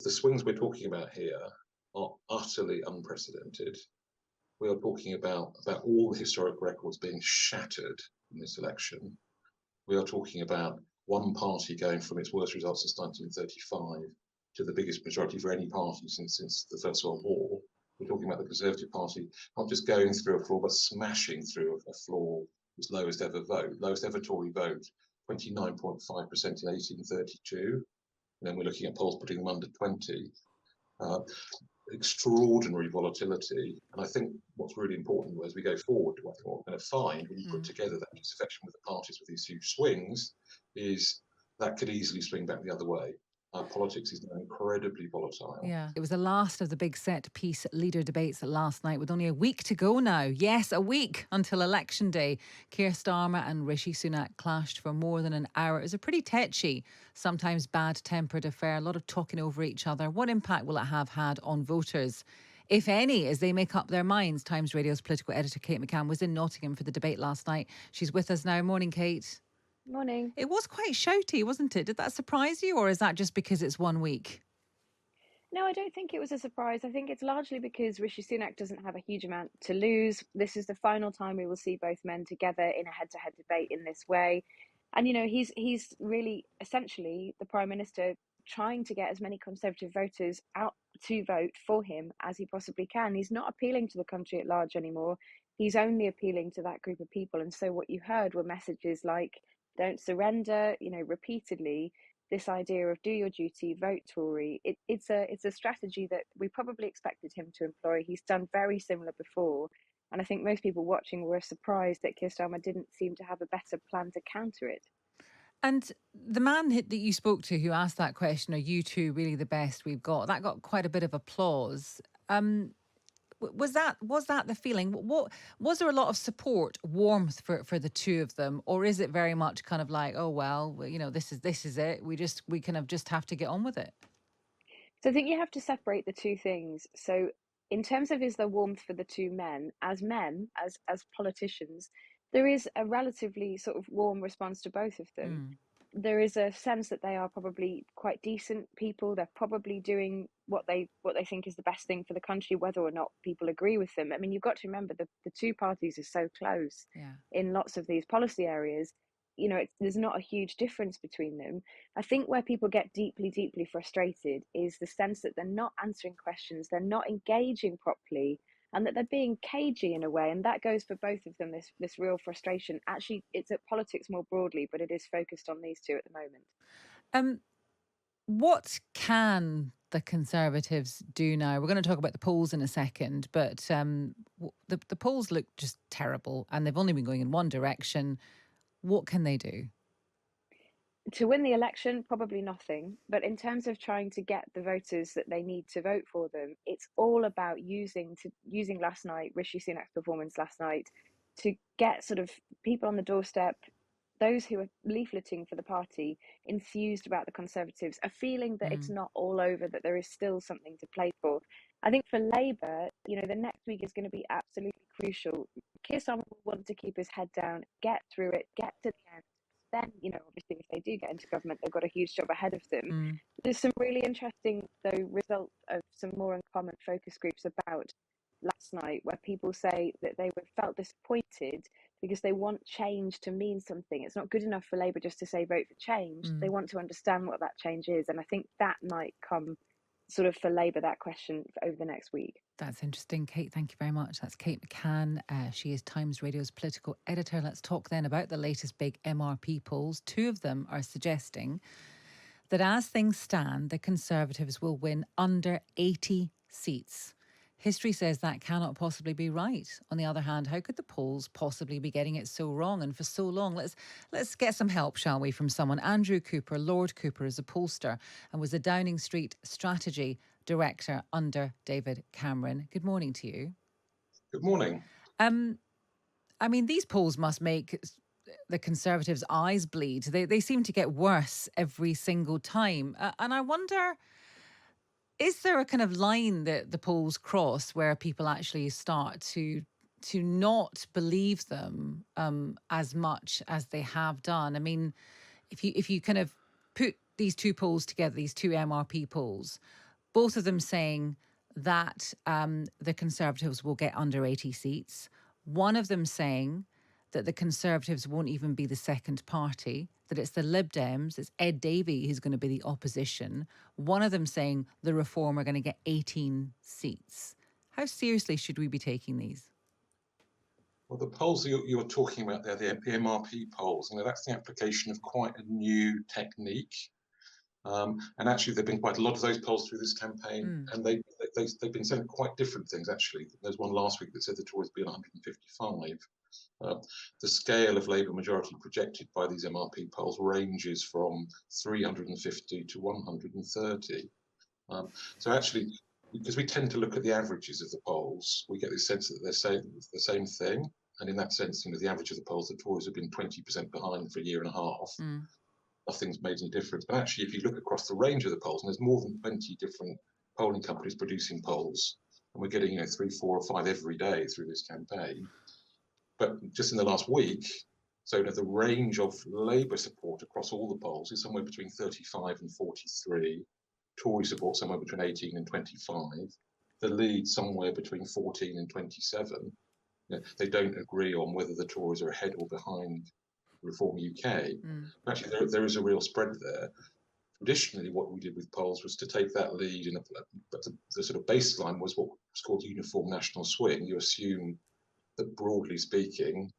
The swings we're talking about here are utterly unprecedented. We are talking about all the historic records being shattered in this election. We are talking about one party going from its worst results since 1935 to the biggest majority for any party since the First World War. We're talking about the Conservative Party not just going through a floor, but smashing through a floor, its lowest ever Tory vote, 29.5% in 1832. And then we're looking at polls putting them under 20. Extraordinary volatility. And I think what's really important as we go forward, what we're going to find when you put together that disaffection with the parties with these huge swings is that could easily swing back the other way. Politics is now incredibly volatile. Yeah. It was the last of the big set piece leader debates last night with only a week to go now. Yes, a week until election day. Keir Starmer and Rishi Sunak clashed for more than an hour. It was a pretty tetchy, sometimes bad-tempered affair. A lot of talking over each other. What impact will it have had on voters, if any, as they make up their minds? Times Radio's political editor Kate McCann was in Nottingham for the debate last night. She's with us now. Morning, Kate. Morning. It was quite shouty, wasn't it? Did that surprise you, or is that just because it's 1 week? No, I don't think it was a surprise. I think it's largely because Rishi Sunak doesn't have a huge amount to lose. This is the final time we will see both men together in a head-to-head debate in this way. And, he's really essentially the Prime Minister trying to get as many Conservative voters out to vote for him as he possibly can. He's not appealing to the country at large anymore. He's only appealing to that group of people. And so what you heard were messages like, don't surrender, repeatedly. This idea of do your duty, vote Tory. It's a strategy that we probably expected him to employ. He's done very similar before. And I think most people watching were surprised that Keir Starmer didn't seem to have a better plan to counter it. And the man that you spoke to who asked that question, are you two really the best we've got? That got quite a bit of applause. Was that the feeling? What was there a lot of support, warmth for the two of them, or is it very much kind of like, oh well, this is it. We kind of just have to get on with it. So I think you have to separate the two things. So in terms of is there warmth for the two men, as politicians, there is a relatively sort of warm response to both of them. There is a sense that they are probably quite decent people. They're probably doing what they think is the best thing for the country, whether or not people agree with them. I mean, you've got to remember the two parties are so close in lots of these policy areas. There's not a huge difference between them. I think where people get deeply, deeply frustrated is the sense that they're not answering questions, they're not engaging properly, and that they're being cagey in a way. And that goes for both of them, this real frustration. Actually, it's at politics more broadly, but it is focused on these two at the moment. What can the Conservatives do now? We're going to talk about the polls in a second, but the polls look just terrible and they've only been going in one direction. What can they do? To win the election, probably nothing. But in terms of trying to get the voters that they need to vote for them, it's all about using last night, Rishi Sunak's performance last night, to get sort of people on the doorstep, those who are leafleting for the party, enthused about the Conservatives, a feeling that it's not all over, that there is still something to play for. I think for Labour, the next week is going to be absolutely crucial. Keir Starmer will want to keep his head down, get through it, get to the end. Then, obviously, if they do get into government, they've got a huge job ahead of them. There's some really interesting, though, results of some more uncommon focus groups about last night, where people say that they felt disappointed because they want change to mean something. It's not good enough for Labour just to say vote for change. They want to understand what that change is. And I think that might come sort of for Labour, that question over the next week. That's interesting, Kate. Thank you very much. That's Kate McCann. She is Times Radio's political editor. Let's talk then about the latest big MRP polls. Two of them are suggesting that as things stand, the Conservatives will win under 80 seats. History says that cannot possibly be right. On the other hand, how could the polls possibly be getting it so wrong and for so long? Let's get some help, shall we, from someone. Andrew Cooper, Lord Cooper, is a pollster and was the Downing Street strategy director under David Cameron. Good morning to you. Good morning. I mean, these polls must make the Conservatives' eyes bleed. They seem to get worse every single time. And I wonder, is there a kind of line that the polls cross where people actually start to not believe them as much as they have done? I mean, if you kind of put these two polls together, these two MRP polls, both of them saying that the Conservatives will get under 80 seats. One of them saying that the Conservatives won't even be the second party, that it's the Lib Dems, it's Ed Davey who's going to be the opposition. One of them saying the Reform are going to get 18 seats. How seriously should we be taking these? Well, the polls you're talking about there, the MRP polls, that's the application of quite a new technique. And actually, there've been quite a lot of those polls through this campaign, and they've been saying quite different things. Actually, there's one last week that said the Tories would be 155. The scale of Labour majority projected by these MRP polls ranges from 350 to 130. So actually, because we tend to look at the averages of the polls, we get this sense that they're saying the same thing. And in that sense, the average of the polls, the Tories have been 20% behind for a year and a half. Nothing's made any difference. But actually, if you look across the range of the polls, and there's more than 20 different polling companies producing polls, and we're getting 3, 4, or 5 every day through this campaign. But just in the last week, so the range of Labour support across all the polls is somewhere between 35 and 43. Tory support somewhere between 18 and 25. The Lead somewhere between 14 and 27. They don't agree on whether the Tories are ahead or behind Reform UK. Actually, there is a real spread there. Traditionally, what we did with polls was to take that lead, but the sort of baseline was what was called uniform national swing. You assume that, broadly speaking,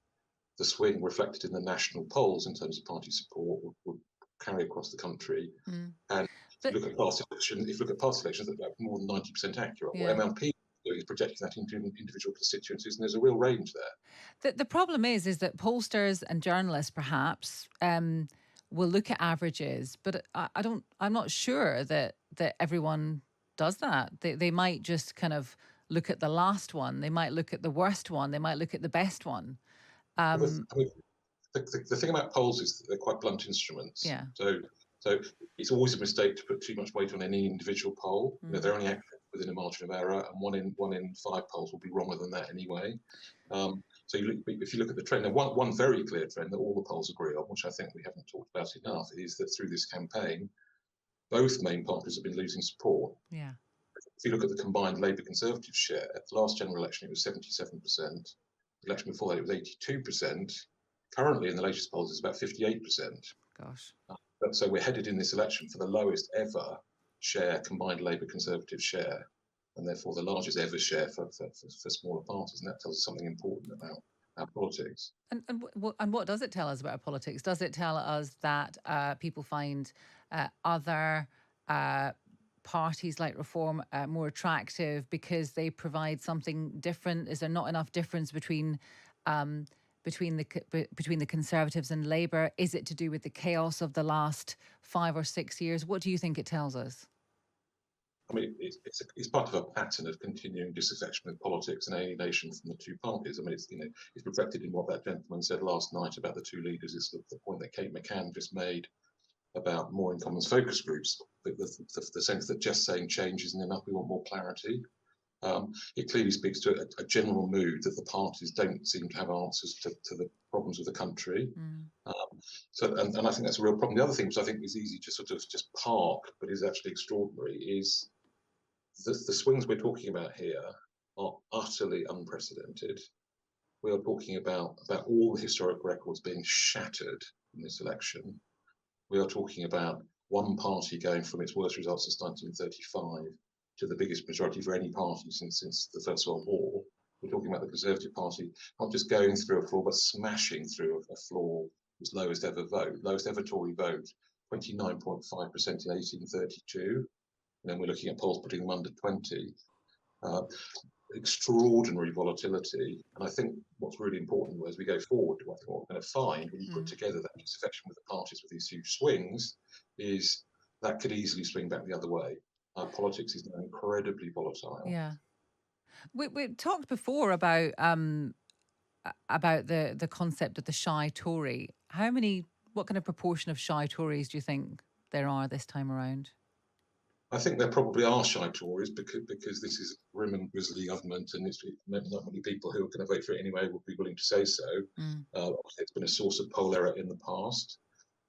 the swing reflected in the national polls in terms of party support would carry across the country. And if you look at past elections, that's more than 90% accurate. Yeah. What MLP is projecting that into individual constituencies, and there's a real range there. The problem is that pollsters and journalists perhaps will look at averages, but I'm not sure that everyone does that. They might just kind of look at the last one. They might look at the worst one. They might look at the best one. The thing about polls is that they're quite blunt instruments. Yeah. So it's always a mistake to put too much weight on any individual poll. They're only accurate within a margin of error, and one in 5 polls will be wronger than that anyway. So if you look at the trend, and one very clear trend that all the polls agree on, which I think we haven't talked about enough, is that through this campaign, both main parties have been losing support. Yeah. If you look at the combined Labour Conservative share, at the last general election it was 77%. The election before that it was 82%. Currently, in the latest polls, it's about 58%. Gosh. So we're headed in this election for the lowest ever combined Labour Conservative share, and therefore the largest ever share for smaller parties. And that tells us something important about our politics. And what does it tell us about our politics? Does it tell us that people find other parties like Reform more attractive because they provide something different? Is there not enough difference between the Conservatives and Labour? Is it to do with the chaos of the last 5 or 6 years? What do you think it tells us? I mean, it's part of a pattern of continuing disaffection with politics and alienation from the two parties. I mean, it's reflected in what that gentleman said last night about the two leaders. It's the point that Kate McCann just made about more in commons focus groups. The sense that just saying change isn't enough. We want more clarity. It clearly speaks to a general mood that the parties don't seem to have answers to the problems of the country. And I think that's a real problem. The other thing, which I think is easy to sort of just park, but is actually extraordinary, is the swings we're talking about here are utterly unprecedented. We are talking about all the historic records being shattered in this election. We are talking about one party going from its worst results since 1935 to the biggest majority for any party since the First World War. We're talking about the Conservative Party not just going through a floor, but smashing through a floor, its lowest ever Tory vote, 29.5% in 1832. And then we're looking at polls putting them under 20. Extraordinary volatility. And I think what's really important as we go forward, what we're going to find when you put together that disaffection with the parties with these huge swings, is that could easily swing back the other way. Politics is now incredibly volatile. Yeah. We talked before about the concept of the shy Tory. What kind of proportion of shy Tories do you think there are this time around? I think there probably are shy Tories because this is a grim and grisly government, and it's not many people who are going to vote for it anyway would be willing to say so. It's been a source of poll error in the past.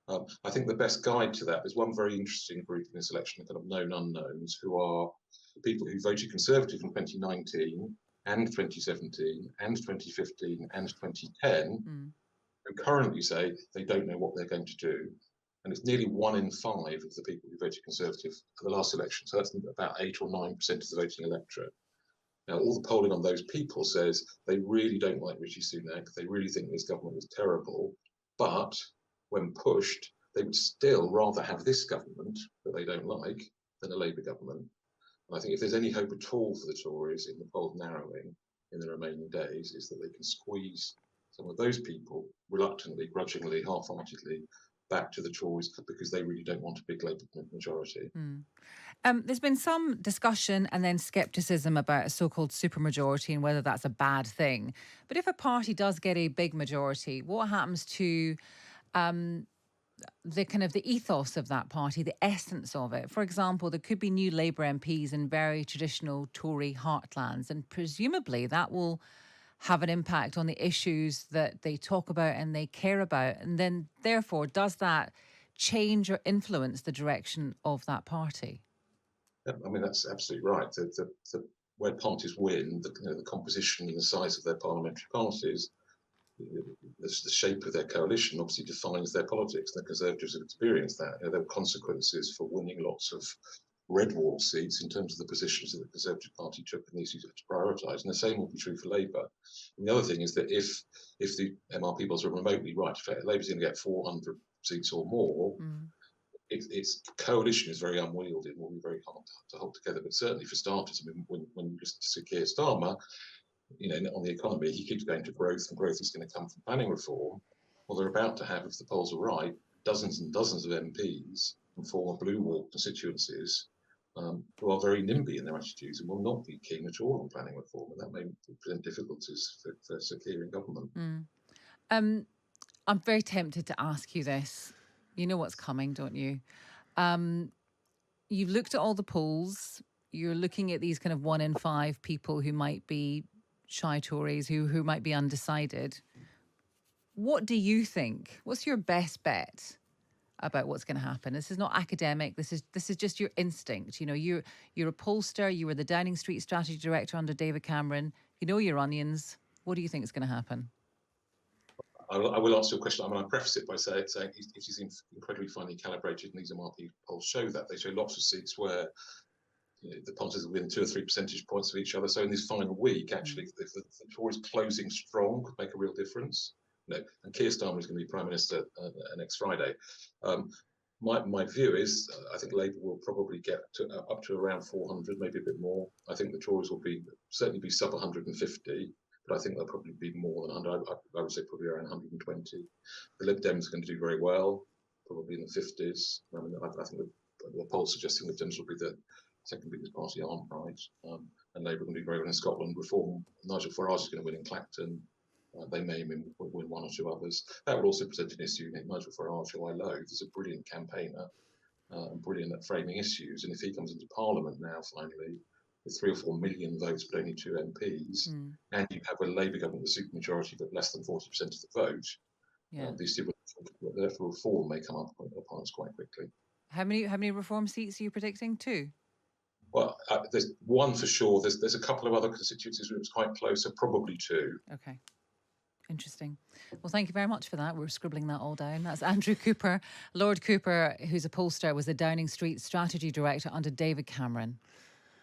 I think the best guide to that is one very interesting group in this election, kind of known unknowns, who are people who voted Conservative in 2019 and 2017 and 2015 and 2010, who currently say they don't know what they're going to do. And it's nearly 1 in 5 of the people who voted Conservative for the last election. So that's about 8 or 9% of the voting electorate. Now, all the polling on those people says they really don't like Rishi Sunak. They really think this government is terrible. But when pushed, they would still rather have this government that they don't like than a Labour government. And I think if there's any hope at all for the Tories in the poll narrowing in the remaining days, is that they can squeeze some of those people reluctantly, grudgingly, half-heartedly back to the Tories because they really don't want a big Labour majority. There's been some discussion and then scepticism about a so-called supermajority and whether that's a bad thing. But if a party does get a big majority, what happens to the kind of the ethos of that party, the essence of it? For example, there could be new Labour MPs in very traditional Tory heartlands, and presumably that will have an impact on the issues that they talk about and they care about. And then, therefore, does that change or influence the direction of that party? Yeah, I mean, that's absolutely right. Where parties win, the composition and the size of their parliamentary parties, the shape of their coalition obviously defines their politics. And the Conservatives have experienced that. There are consequences for winning lots of red wall seats in terms of the positions that the Conservative Party took and these to prioritise. And the same will be true for Labour. And the other thing is that if the MRP polls are remotely right, Labour's going to get 400 seats or more. Its coalition is very unwieldy and will be very hard to hold together. But certainly for starters, I mean, when you listen to Keir Starmer, on the economy, he keeps going to growth, and growth is going to come from planning reform. Well, they're about to have, if the polls are right, dozens and dozens of MPs from former Blue Wall constituencies who are very NIMBY in their attitudes and will not be keen at all on planning reform, and that may present difficulties for Sir Keir in government. I'm very tempted to ask you this. You know what's coming, don't you? You've looked at all the polls. You're looking at these kind of 1 in 5 people who might be shy Tories, who might be undecided. What do you think? What's your best bet about what's going to happen? This is not academic. This is just your instinct. You're a pollster. You were the Downing Street strategy director under David Cameron. You know your onions. What do you think is going to happen? I will answer your question. I mean, I preface it by saying it is incredibly finely calibrated, and these MRP polls show that. They show lots of seats where the parties will win 2 or 3 percentage points of each other. So in this final week, actually, if the Tories closing strong could make a real difference. And Keir Starmer is going to be Prime Minister next Friday. My view is, I think Labour will probably get up to around 400, maybe a bit more. I think the Tories will certainly be sub 150, but I think they'll probably be more than 100. I would say probably around 120. The Lib Dems are going to do very well, probably in the 50s. I mean, I think the polls suggesting Lib Dems will be the second biggest party, aren't right. And Labour can do very well in Scotland. Reform, Nigel Farage is going to win in Clacton. They may win 1 or 2 others. That would also present an issue. Nigel Farage, who I loathe, is a brilliant campaigner and brilliant at framing issues. And if he comes into Parliament now, finally, with 3 or 4 million votes but only 2 MPs, and you have a Labour government with a supermajority but less than 40% of the vote, these two, therefore reform may come up upon us quite quickly. How many reform seats are you predicting? 2? Well, there's 1 for sure. There's a couple of other constituencies where it's quite close, so probably 2. Okay. Interesting. Well, thank you very much for that. We're scribbling that all down. That's Andrew Cooper. Lord Cooper, who's a pollster, was the Downing Street strategy director under David Cameron.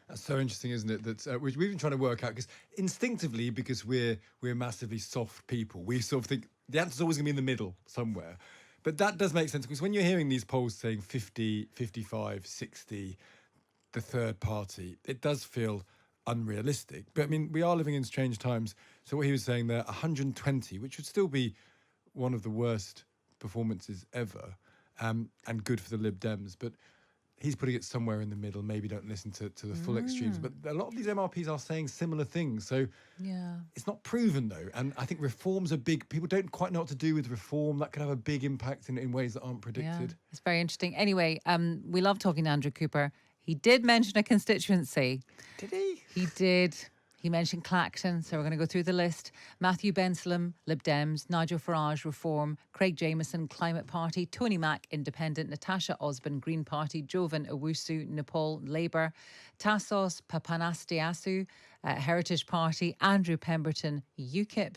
That's so interesting, isn't it? That we've been trying to work out, because instinctively, because we're massively soft people, we sort of think the answer's always going to be in the middle somewhere. But that does make sense, because when you're hearing these polls saying 50, 55, 60, the third party, it does feel unrealistic. But I mean, we are living in strange times. So what he was saying there, 120, which would still be one of the worst performances ever, and good for the Lib Dems. But he's putting it somewhere in the middle. Maybe don't listen to the full extremes. But a lot of these MRPs are saying similar things. So it's not proven, though. And I think reforms are big. People don't quite know what to do with reform. That could have a big impact in ways that aren't predicted. Yeah, it's very interesting. Anyway, we love talking to Andrew Cooper. He did mention a constituency. Did he? He did. He mentioned Clacton, so we're going to go through the list. Matthew Bensalem, Lib Dems, Nigel Farage, Reform, Craig Jameson, Climate Party, Tony Mack, Independent, Natasha Osborne, Green Party, Jovan Owusu, Nepal, Labour, Tassos Papanastiasu, Heritage Party, Andrew Pemberton, UKIP,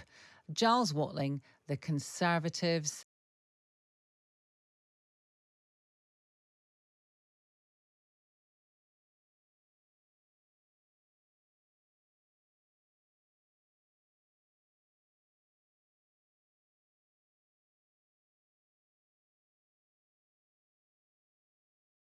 Giles Watling, the Conservatives,